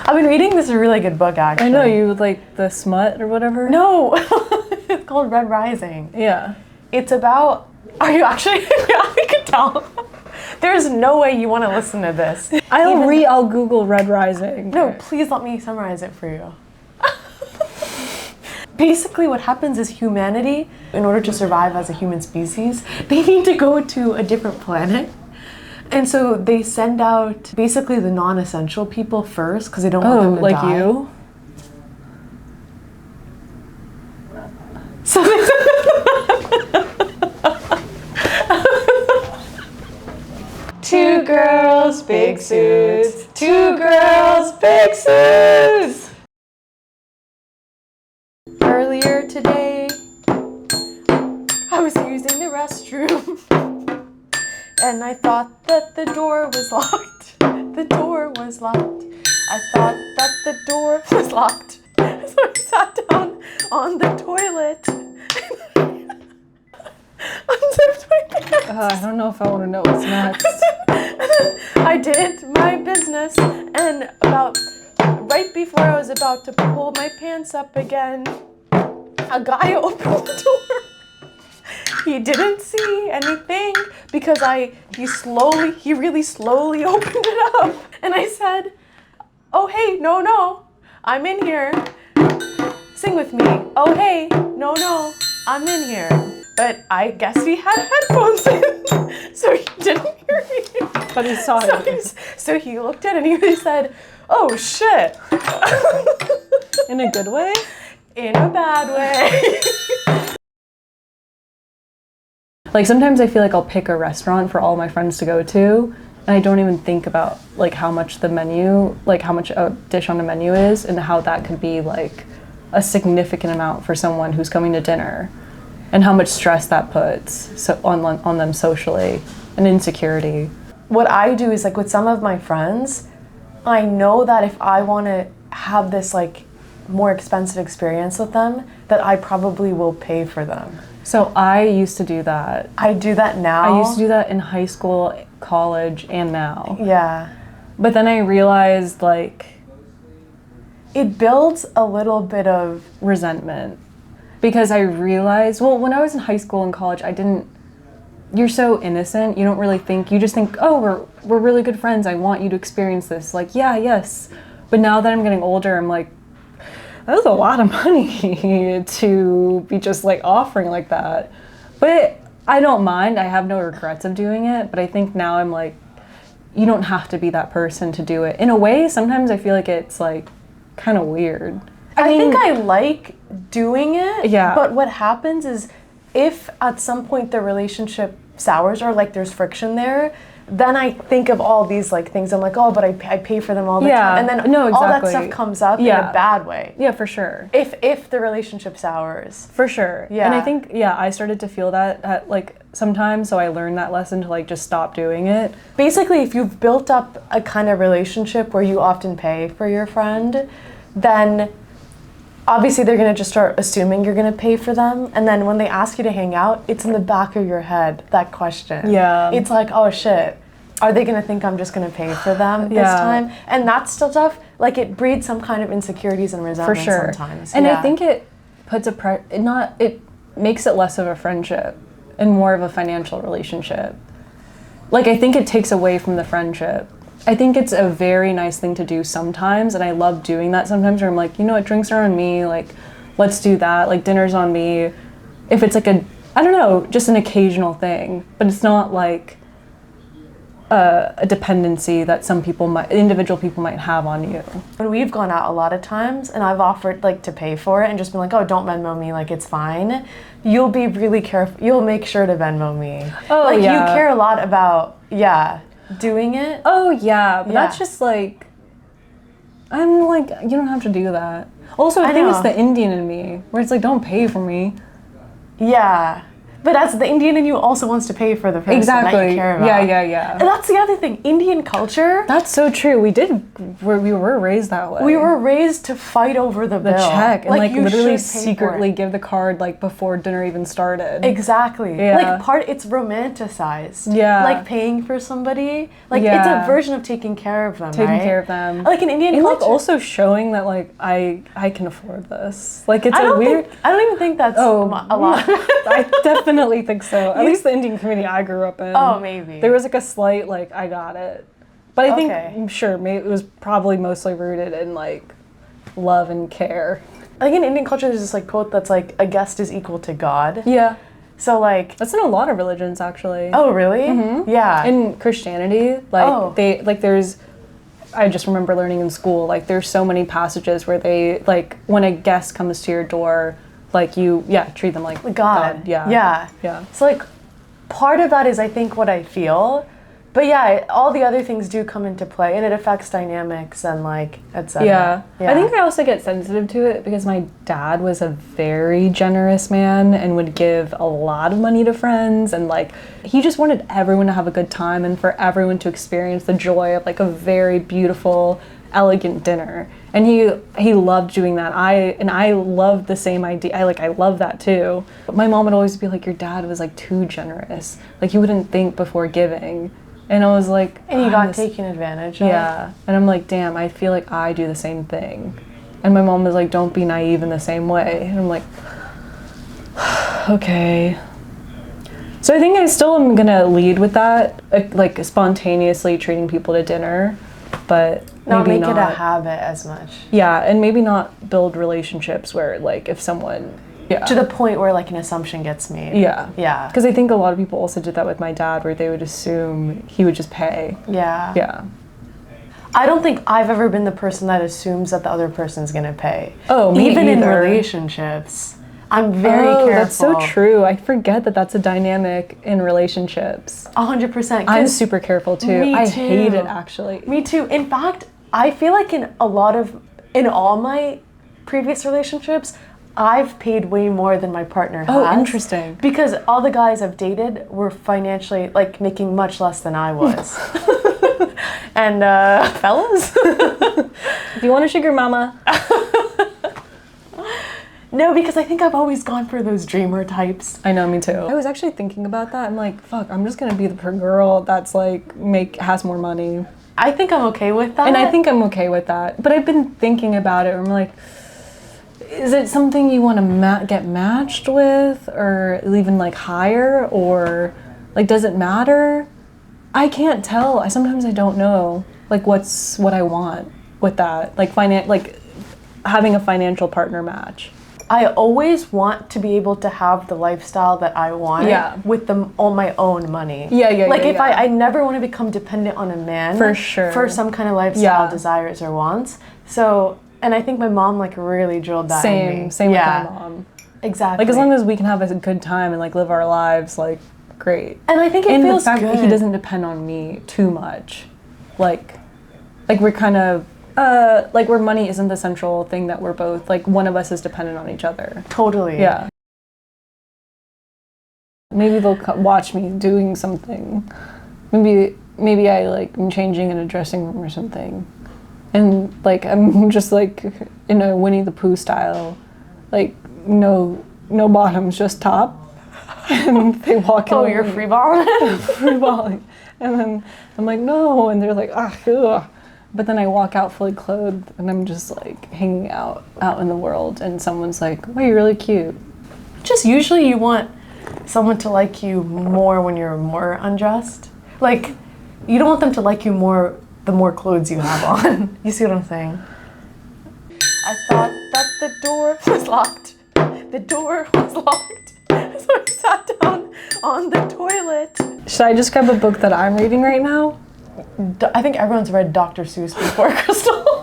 I've been reading this really good book, actually. I know, you like the smut or whatever? No, it's called Red Rising. Yeah. It's about, are you actually, yeah, I can tell. There's no way you want to listen to this. I'll Google Red Rising. No, please let me summarize it for you. Basically what happens is humanity, in order to survive as a human species, they need to go to a different planet. And so they send out basically the non-essential people first because they don't want them to die. like you? So two girls, big suits. Two girls, big suits. Earlier today, I was using the restroom and I thought that the door was locked. The door was locked. I thought that the door was locked. So I sat down on the toilet. Unzipped my pants. I don't know if I want to know what's next. I did my business, and about right before I was about to pull my pants up again, a guy opened the door. He didn't see anything because he really slowly opened it up. And I said, oh hey, no, I'm in here. Sing with me. Oh hey, no, I'm in here. But I guess he had headphones in, so he didn't hear me. But he saw it. So he looked at it and he said, oh shit. In a good way? In a bad way. Like sometimes I feel like I'll pick a restaurant for all my friends to go to, and I don't even think about like how much the menu, like how much a dish on the menu is, and how that could be like a significant amount for someone who's coming to dinner, and how much stress that puts on them socially, and insecurity. What I do is like with some of my friends, I know that if I want to have this like more expensive experience with them, that I probably will pay for them. So I used to do that. I do that now. I used to do that in high school, college, and now. Yeah. But then I realized like it builds a little bit of resentment. Because I realized, well, when I was in high school and college, you're so innocent, you don't really think, you just think, oh, we're really good friends, I want you to experience this. Like, yeah, yes. But now that I'm getting older, I'm like, that's a lot of money to be just like offering like that. But I don't mind, I have no regrets of doing it, but I think now I'm like, you don't have to be that person to do it. In a way, sometimes I feel like it's like kind of weird. I think I like doing it, yeah. But what happens is if at some point the relationship sours or like there's friction there, then I think of all these like things. I'm like, oh, but I pay for them all the time. And then all that stuff comes up in a bad way. Yeah, for sure. If the relationship sours. For sure. Yeah. And I think, I started to feel that at like sometimes, so I learned that lesson to like just stop doing it. Basically, if you've built up a kind of relationship where you often pay for your friend, then obviously they're going to just start assuming you're going to pay for them, and then when they ask you to hang out, it's in the back of your head, that question. Yeah. It's like, oh shit, are they going to think I'm just going to pay for them this time? And that stuff, like it breeds some kind of insecurities and resentment sometimes. And I think it puts it makes it less of a friendship and more of a financial relationship. Like I think it takes away from the friendship. I think it's a very nice thing to do sometimes, and I love doing that sometimes where I'm like, you know what, drinks are on me, like, let's do that, like, dinner's on me. If it's like I don't know, just an occasional thing, but it's not like a dependency that individual people might have on you. When we've gone out a lot of times, and I've offered like to pay for it and just been like, oh, don't Venmo me, like, it's fine, you'll be really careful, you'll make sure to Venmo me. Oh, like, you care a lot about, doing it. Oh yeah, but that's just like, I'm like, you don't have to do that. Also, I think it's the Indian in me, where it's like, don't pay for me. Yeah. But as the Indian in you also wants to pay for the person that you care about. Yeah. And that's the other thing. Indian culture. That's so true. We were raised that way. We were raised to fight over the bill. Check and like you literally should pay secretly for it. give the card like before dinner even started. Exactly. Yeah. Like it's romanticized. Yeah. Like paying for somebody. Like Yeah. it's a version of taking care of them. Taking care of them. Like in Indian and culture. like also showing that like I can afford this. Like it's I a weird. I don't even think that's a lot. I definitely think so. At least the Indian community I grew up in. Oh, maybe. There was like a slight like I got it, but I think Okay. I'm sure maybe it was probably mostly rooted in like love and care. Like in Indian culture, there's this like quote that's like a guest is equal to God. Yeah, So like. that's in a lot of religions actually. Oh really? Mm-hmm. Yeah. In Christianity, like they like there's. I just remember learning in school like there's so many passages where they like when a guest comes to your door, like you treat them like God. Yeah. Yeah. So like, part of that is I think what I feel, but yeah, all the other things do come into play, and it affects dynamics and like etc. Yeah. I think I also get sensitive to it because my dad was a very generous man and would give a lot of money to friends, and like he just wanted everyone to have a good time and for everyone to experience the joy of like a very beautiful, elegant dinner. And he loved doing that. I loved the same idea. I love that too. But my mom would always be like, your dad was like too generous. Like he wouldn't think before giving. And I was like, And you got taken advantage of. yeah. And I'm like, damn, I feel like I do the same thing. And my mom was like, don't be naive in the same way. And I'm like, okay. So I think I still am gonna lead with that, like spontaneously treating people to dinner, but Not maybe make not. it a habit as much. Yeah, and maybe not build relationships where like if someone, yeah. To the point where like an assumption gets made. Yeah. Yeah. Because I think a lot of people also did that with my dad where they would assume he would just pay. Yeah. Yeah. I don't think I've ever been the person that assumes that the other person's gonna pay. Oh, me Even in either. relationships. I'm very careful. That's so true. I forget that that's a dynamic in relationships. 100%. I'm super careful too. Me I too. hate it actually. Me too. In fact, I feel like in all my previous relationships, I've paid way more than my partner has. Oh, interesting. Because all the guys I've dated were financially like making much less than I was. And fellas? Do you want a sugar mama? No, because I think I've always gone for those dreamer types. I know, me too. I was actually thinking about that. I'm like, fuck, I'm just gonna be the girl that's like has more money. I think I'm okay with that. And I think I'm okay with that. But I've been thinking about it. I'm like, is it something you want to get matched with, or even like higher, or like does it matter? I can't tell. Sometimes I don't know like what I want with that. Like like having a financial partner match. I always want to be able to have the lifestyle that I want with all my own money. Like if I never want to become dependent on a man for sure for some kind of lifestyle desires or wants. So, and I think my mom like really drilled that in me. Same with my mom. Exactly. Like as long as we can have a good time and like live our lives, like great. And I think it feels the fact good. that he doesn't depend on me too much, like we're kind of. Like where money isn't the central thing that we're both, like one of us is dependent on each other. Totally. Yeah. Maybe they'll watch me doing something. Maybe I like am changing in a dressing room or something. And like I'm just like in a Winnie the Pooh style. Like no bottoms, just top. And they walk in. Oh, you're free balling? Free balling. And then I'm like, no, and they're like, ugh. But then I walk out fully clothed and I'm just like hanging out in the world and someone's like, wow, you're really cute. Just usually you want someone to like you more when you're more undressed. Like you don't want them to like you more the more clothes you have on. You see what I'm saying? I thought that the door was locked. The door was locked. So I sat down on the toilet. Should I just grab a book that I'm reading right now? I think everyone's read Dr. Seuss before, Crystal.